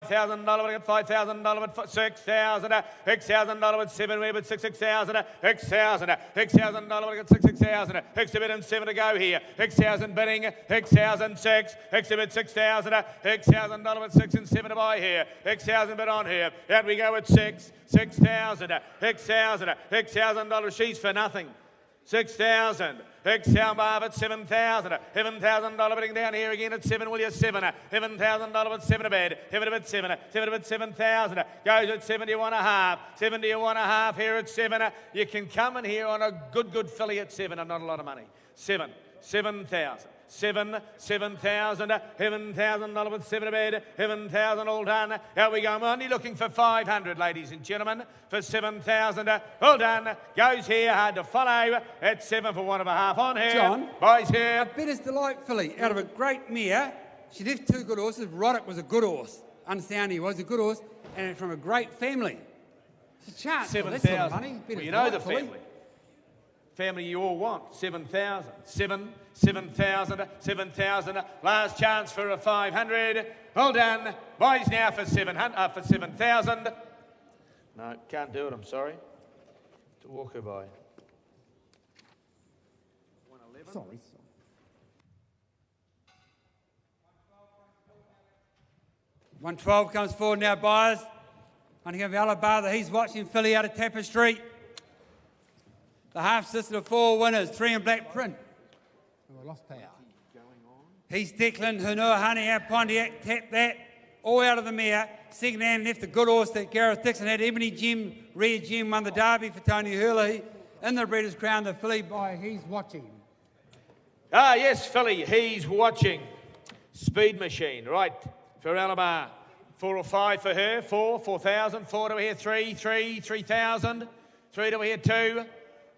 $5,000 with $5,000 with $6,000, $6,000 with 7, we with $6,000, $6,000, $6,000 with $6,000, exhibit and 7 to go here, $6,000 bidding, $6,006, exhibit $6,000, $6,000 with 6 and 7 to buy here, $6,000 bid on here, out we go with $6,000, $6,000, she's for nothing. 6,000. $6,000 bar at 7,000. $7,000 bidding down here again at 7. Will you 7? $7,000 at 7 a bid. 7 at 7. 7 at 7,000. Goes at 71.5. 71.5 here at 7. You can come in here on a good filly at 7 and not a lot of money. 7. 7,000. 7,000, $7,000 with 7 a bed, 7,000 all done. Out we go. I'm only looking for 500, ladies and gentlemen, for 7,000. All done. Goes here, hard to follow. At 7 for 1.5 on here. John, buys here. A Better's Delight filly out of a great mare. She left 2 good horses. Roddick was a good horse. Understand he was a good horse, and from a great family. It's a chance. 7,000. Well, you know the family. Family you all want. 7,000. 7,000. 7,000. Last chance for a 500. All done. Buys now for 700. For 7,000. No, can't do it. I'm sorry. To walk her by. 111. Sorry. 112 comes forward now, buyers. I'm going to give Alabama that he's watching filly out of Tapestry. The half-sister of 4 winners, 3 in black print. Oh, I lost power. He's Declan, Hunua, Honey out, Pontiac, Tap That, all out of the mare. Second hand left the good horse that Gareth Dixon had. Ebony Gem, Rare Gem won the Derby for Tony Hurley. In the Breeders' Crown, the filly by He's Watching. Ah, yes, filly, He's Watching. Speed Machine, right, for Alabama. 4 or 5 for her, 4,000, 4 to here, 3,000, 3 to here, 2.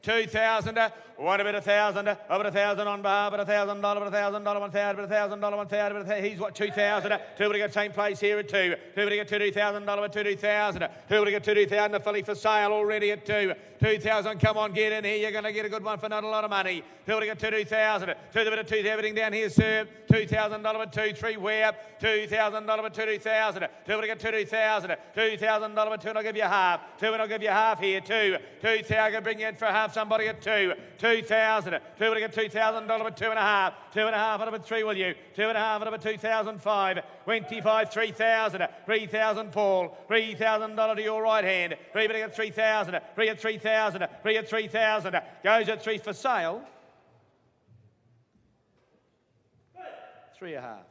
2,000, 1 bit 1,000, over 1,000 on bar, but $1,000, $1,000, $1,000, $1,000, $1,000, he's what, 2,000, 2 would get same place here at 2, 2 would get $2,000 at 2,000, 2 would get 2,000, a filly for sale already at 2, 2,000, come on, get in here, you're going to get a good one for not a lot of money, 2 would get 2,000, 2 bit of 2,000, everything down here, sir, $2,000 at 2, 3, where, $2,000 at 2,000, 2 would get 2,000, $2,000 at 2, and I'll give you half, 2 and I'll give you half here, 2, 2,000, bring you in for half, somebody at 2, 2,000, 2 would get $2,000 at 2.5, 2.5 out of 3 will you, 2.5 out of 2,005, 25, 3,000, 3,000 Paul, $3,000 to your right hand, 3 would get 3,000, 3 at 3,000, 3 at 3,000, goes at 3 for sale, 3.5,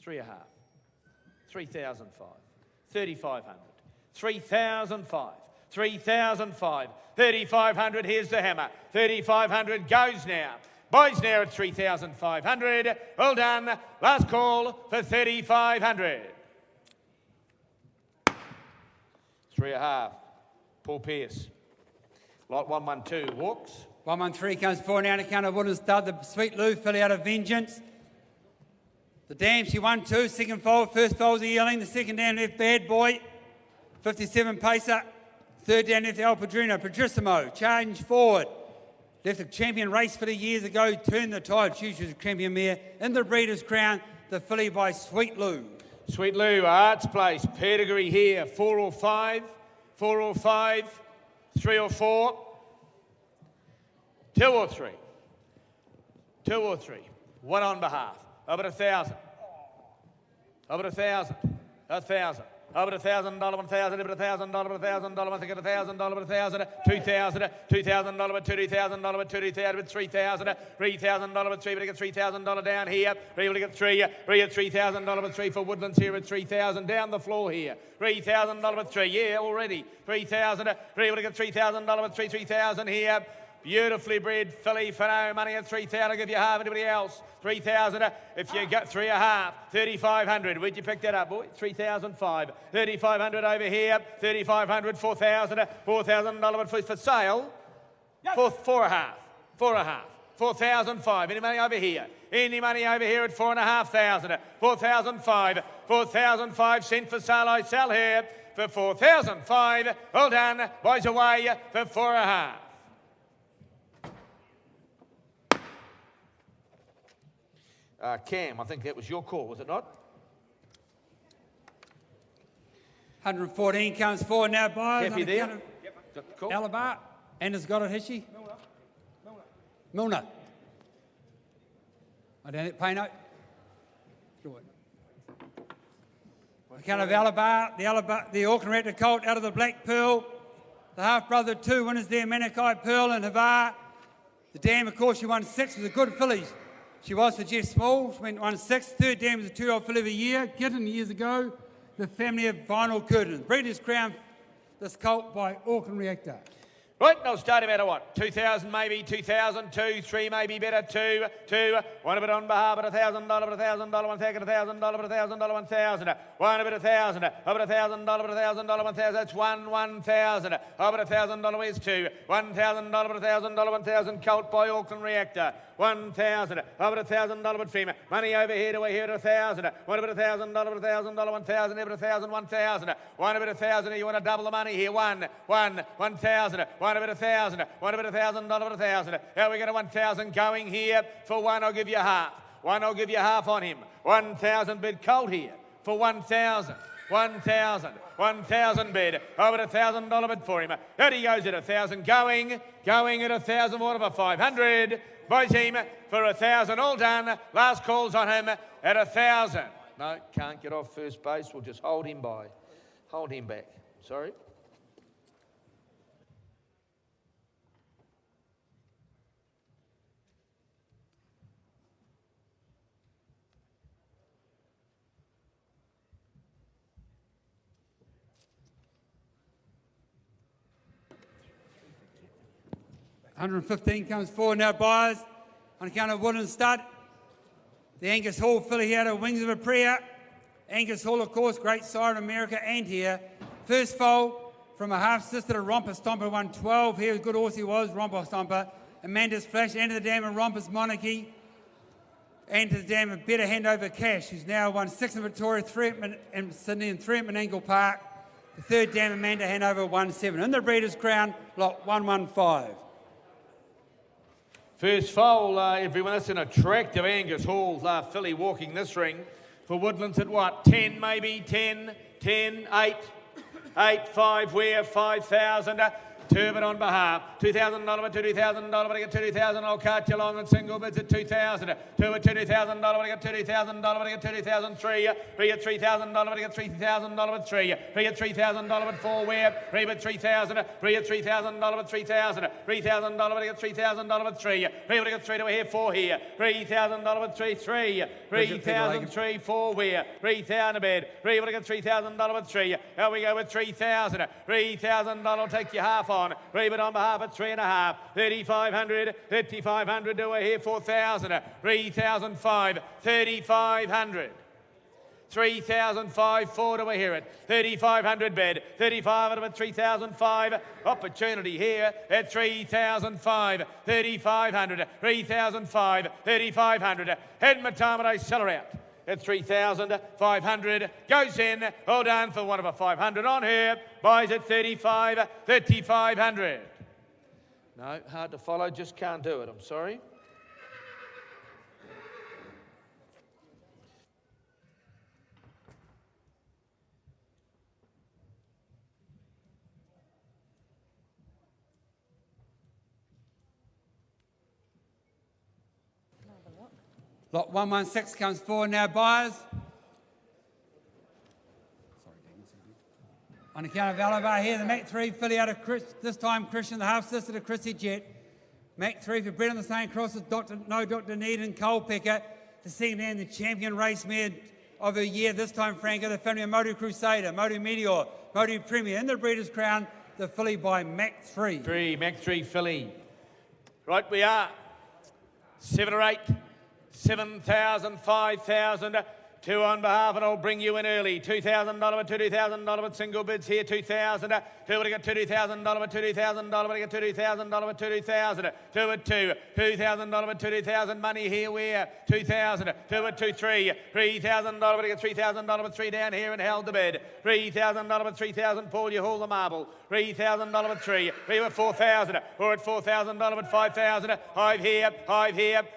3.5, 3,005, 3,500, 3,005. 3,005, 3,500, here's the hammer, 3,500 goes now, buys now at 3,500, well done, last call for 3,500. 3.5, Paul Pearce, lot 112, walks. 113 comes forward now to count of Wooden Stud, the Sweet Lou filly out of Vengeance. The dam, she won 2, second fold, first fold's a yearling, the second down left, Bad Boy, 57 pacer. Third down left, El Padrino, Padrissimo, change forward. Left a champion race for the years ago, turned the tide. She was a champion mare. In the Breeders' Crown, the filly by Sweet Lou. Sweet Lou, Arts Place, pedigree here, 4 or 5, 4 or 5, 3 or 4, 2 or 3, 2 or 3, 1 on behalf, over 1,000, over 1,000, 1,000. Over $1,000, $1,000, over $1,000, $1,000, once again $1,000, $1,000, $2,000, $2,000, $2,000, $2,000, with $3,000, $3,000 with 3, but get $3,000 down here. Three will get 3, 3 at $3,000 with 3 for Woodlands here at 3,000 down the floor here. $3,000 with 3, yeah, already. 3,000, 3 will get $3,000 with 3, 3,000 here. Beautifully bred filly for no money at 3,000. I'll give you half. Anybody else? 3,000. If you got 3.5, 3,500. Where'd you pick that up, boy? 3,005. 3,500 over here. 3,500. 4,000. $4,000 for sale. Yep. 4.5. 4.5. 4,005. Any money over here? Any money over here at 4,500. 4,005. 4,005 cent for sale. I sell here for 4,005. Well done. Boys away for 4.5. Cam, I think that was your call, was it not? 114 comes forward now, boys. Happy there? Cool. Alabar. And has got it, has she? Milner. I don't think Payno. Account of Alabar, the Auckland Raptor colt out of the Black Pearl. The half-brother, 2 winners there, Manikai Pearl and Havar. The dam, of course, she won 6 with the good fillies. She was for Jeff Small. She won 6. Third dam was a 2-year-old filly of the year. Kitten years ago. The family of Vinyl Curtains. Breeders' Crown, this colt by Auckland Reactor. Right, and I'll start him out at what? 2,000 maybe, 2,000, 2, 3 maybe better, 2, 1 a bit on behalf of $1,000, $1,000, 1 second, $1,000, $1,000, 1,000, 1 a bit $1,000, over $1,000, $1,000, 1,000, that's 1,000, over $1,000, where's 2, $1,000, $1,000, 1,000, colt by Auckland Reactor, 1,000, over $1,000 but female, money over here to here at 1,000, 1 a bit $1,000, $1,000, 1,000, every 1,000, 1,000, 1 a bit 1,000, you want to double the money here, 1,000, 1 a bit $1,000, 1 a bit $1,000, 1,000. Now we got a 1,000 going here for 1. I'll give you half. 1, I'll give you half on him. 1,000 bid colt here for 1,000. 1,000 bid. Over $1,000 bid for him. Out he goes at 1,000 going at 1,000. What of a 500 by team for 1,000. All done. Last calls on him at 1,000. No, can't get off first base. We'll just hold him back. Sorry. $115 comes forward now, buyers, on account of Wooden Stud. The Angus Hall filly here to Wings of a Prayer. Angus Hall, of course, great sire in America and here. First foal from a half-sister to Romper Stomper, 112. Here, a good horse he was, Romper Stomper. Amanda's Flash, Enter the Dam and Romper's Monarchy. Enter the Dam and Better Hand Over Cash, who's now won 6 in Victoria, 3 in Sydney and 3 at Menangle Park. The third Dam, Amanda Hanover, 1-7. In the Breeders' Crown, lot 115. First foal, everyone. That's an attractive Angus Hall filly walking this ring for Woodlands at what? 10 maybe? 10, 8, 5, where? 5,000. Turbot on behalf. $2,000, $2,000, but I get $2,000. I'll cart you along and single bids at $2,000. 2 at $2,000, but I get $2,000, but I get $2,000. 3 at $3,000, but I get $3,000 with 3. 3 at $3,000 with 4 where? 3 at $3,000. 3 at $3,000 with 3,000. $3,000, but I get $3,000 with 3. 3 but I get 3 to here, 4 here. $3,000 with 3, 3. 3,000, 3, 4 where? 3,000 a bed. 3 but I get $3,000 with 3. Here we go with 3,000. $3,000, I'll take you half on. Rebid on behalf at 3.5, 3,500, 3,500 to here, 4,000, 3,005, 3,500. 3,005, 4 to hear it. 3,500 bed. 3,500 at 3,005. Opportunity here at 3,005. 3,500. 3,005. 3,500. Head Matamare seller out. At 3,500, goes in, all done for 1 of a 500 on her, buys at 3,500. No, hard to follow, just can't do it, I'm sorry. Lot 116 comes forward now, buyers. On account of Alabar here, the Mac 3 filly out of this time Christian, the half-sister to Chrissy Jet. Mac 3 for bred on the same cross as Dr. Need and Colepecker. The second hand, the champion race mare of the year, this time Franco, the family of Motu Crusader, Motu Meteor, Motu Premier. In the Breeders' Crown, the filly by Mac 3. Mac 3 filly. Right, we are 7 or 8. 7,000, 5,000, 2 on behalf, and I'll bring you in early. $2,000, $2,000 with single bids here, 2,000. 2 would get $2,000, $2,000, would get $2,000, $2,000. 2 at 2, $2,000, $2,000 money here. Where 2,000. 2 at 2, 3, $3,000, would get $3,000 with 3 down here and held the bed. $3,000 with 3,000. Paul, you hold the marble. $3,000 with 3. 3 with 4,000. 4 at $4,000 with 5,000. 5 here,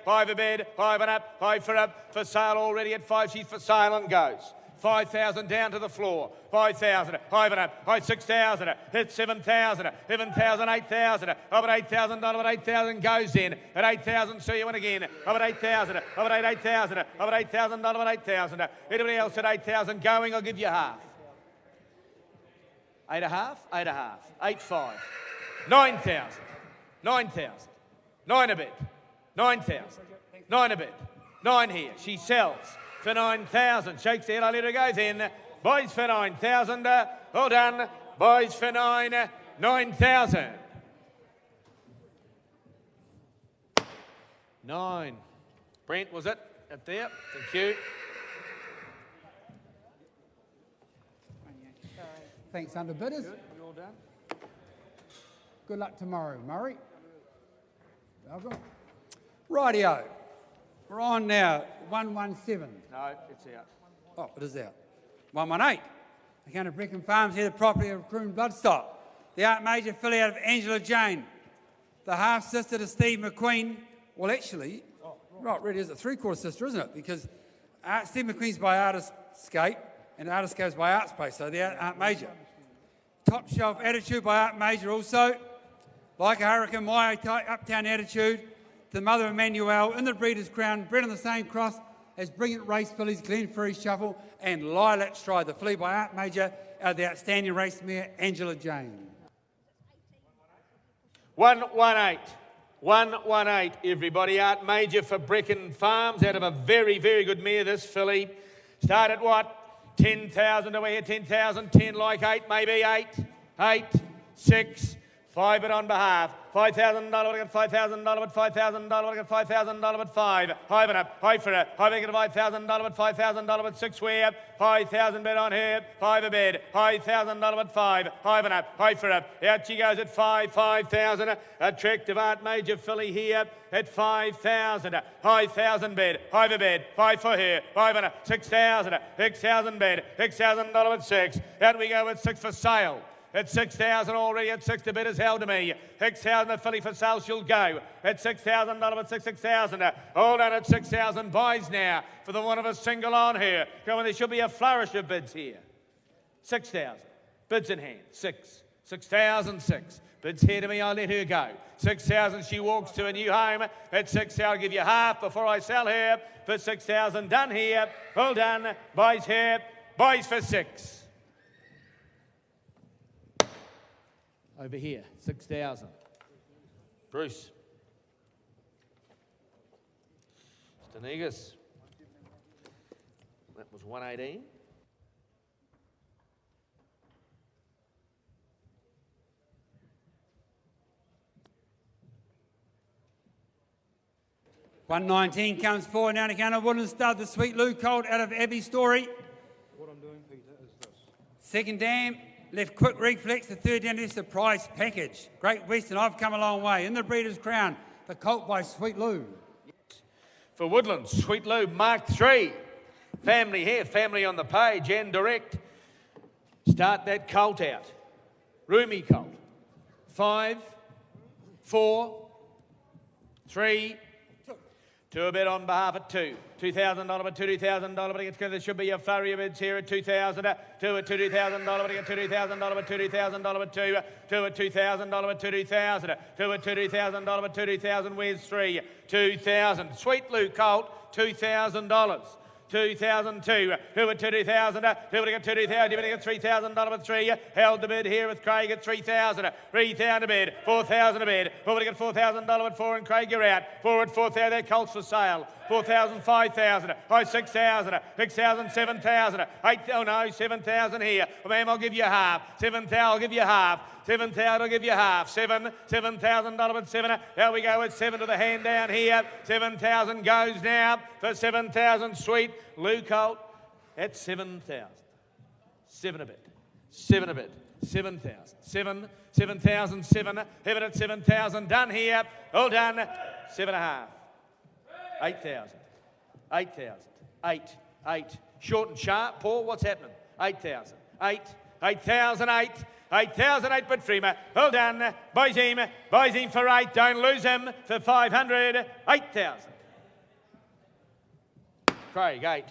5 a bed, 5 and up, 5 for up. For sale already at 5. She's for sale and goes. 5,000 down to the floor. 5,000, high and up, high 6,000, hit 7,000, 7,000, 8,000, up at 8,000, down at 8,000, goes in. At 8,000, see you in again. Up at 8,000, up at 8,000, up at 8,000, down at 8,000. Anybody else at 8,000 going, I'll give you half. 8.5, 8.5, 8.5, 9,000, 9,000, 9 a bit, 9,000, 9 a bit, 9 here. She sells for 9,000. Shakes the head, I let her go then. Boys for 9,000. Well done. Boys for 9,000. 9. Brent, was it? Up there. Thank you. Thanks, underbidders. Good. You're all done. Good luck tomorrow, Murray. Welcome. Rightio. We're on now. 117. No, it's out. Oh, it is out. 118. Account of Brecon Farms here, the property of Croon Bloodstock. The Art Major filly out of Angela Jane. The half-sister to Steve McQueen. Well, actually, right, really is a three-quarter sister, isn't it? Because Steve McQueen's by Artiscape and Artiscape's by Art Space, so the Art Major. Top Shelf Attitude by Art Major also. Like a Hurricane, my Uptown Attitude. The Mother Emmanuel in the Breeders' Crown, bred on the same cross as Brilliant Race fillies, Glen Ferry Shuffle and Lilac Stride, the filly by Art Major out of the outstanding race mare, Angela Jane. 118. 118, everybody. Art Major for Brecon Farms out of a very, very good mare, this filly. Start at what? 10,000 away here, 10,000, 10 like 8, maybe 8, 8, 6, 5 but on behalf. $5,000, I got $5,000, but $5,000, I got $5,000, but 5. High and up, high for it. High get $5,000, but $5,000, but 6 where? 5,000 bid on her, 5 a bid. $5,000, but 5. High and up, high for it. Out she goes at 5,000. Attractive Art Major filly here at 5,000. High 1,000 bid, high a bid. 5 for her, 5 and up, 6,000. 6,000 bid, $6,000 at 6. Out we go with 6 for sale. At 6,000 already, at 6 the bid is held to me. 6,000 the filly for sale, she'll go. At $6,000, at 6,000. Hold on at 6,000, buys now for the one of a single on her. Come on, there should be a flourish of bids here. 6,000, bids in hand, 6. 6,000, 6. Bids here to me, I'll let her go. 6,000, she walks to a new home. At 6, I'll give you half before I sell her. For 6,000, done here. Well done, buys here, buys for 6. Over here, 6,000. Bruce. Stanegas. That was 118. $119 comes forward now on account of Wooden Stud, the Sweet Lou Colt out of Abbey Story. What I'm doing, Peter, is this. Second dam, left Quick Reflex, the third dam is the prize package. Great Western, I've come a long way. In the Breeders' Crown, the Colt by Sweet Lou. For Woodlands, Sweet Lou, Mark 3. Family here, family on the page and direct. Start that Colt out. Roomy Colt. 5, 4, 3, 2 a bit on behalf of 2. $2,000, but $2,000, but it gets there should be a flurry of bids here at 2,000. 2 at $2,000, but it gets $2,000, but $2,000, but 2. 2 at $2,000, but 2,000. 2 at $2,000, but 2,000. Where's 3? 2,000. Sweet Lou Colt, $2,000. 2,002. Who at 2,000? Who would get 2,000? You better get $3,000 with 3. Held the bid here with Craig at 3,000. 3,000 a bid. 4,000 a bid. Who would get $4,000 with 4 and Craig, you're out. 4 at 4,000. They're Colts for sale. 4,000, 5,000. High 6,000. 6,000, 7,000. 8, oh no, 7,000 here. Well, ma'am, I'll give you half. 7,000, I'll give you half. 7,000, I'll give you half. $7,000 with 7. Here we go with 7 to the hand down here. 7,000 goes now for 7,000. Sweet Lou Colt at 7,000. 7 a bit. 7 a bit. 7,000. 7,000. 7. Have it at 7,000. Done here. All done. 7.5. 8,000. 8,000. 8. 8. Short and sharp. Paul, what's happening? 8,000. 8. 8,000. 8. 8,008 but Freema. Well done. Buys him for 8. Don't lose him for 500. 8,000. Craig, 8.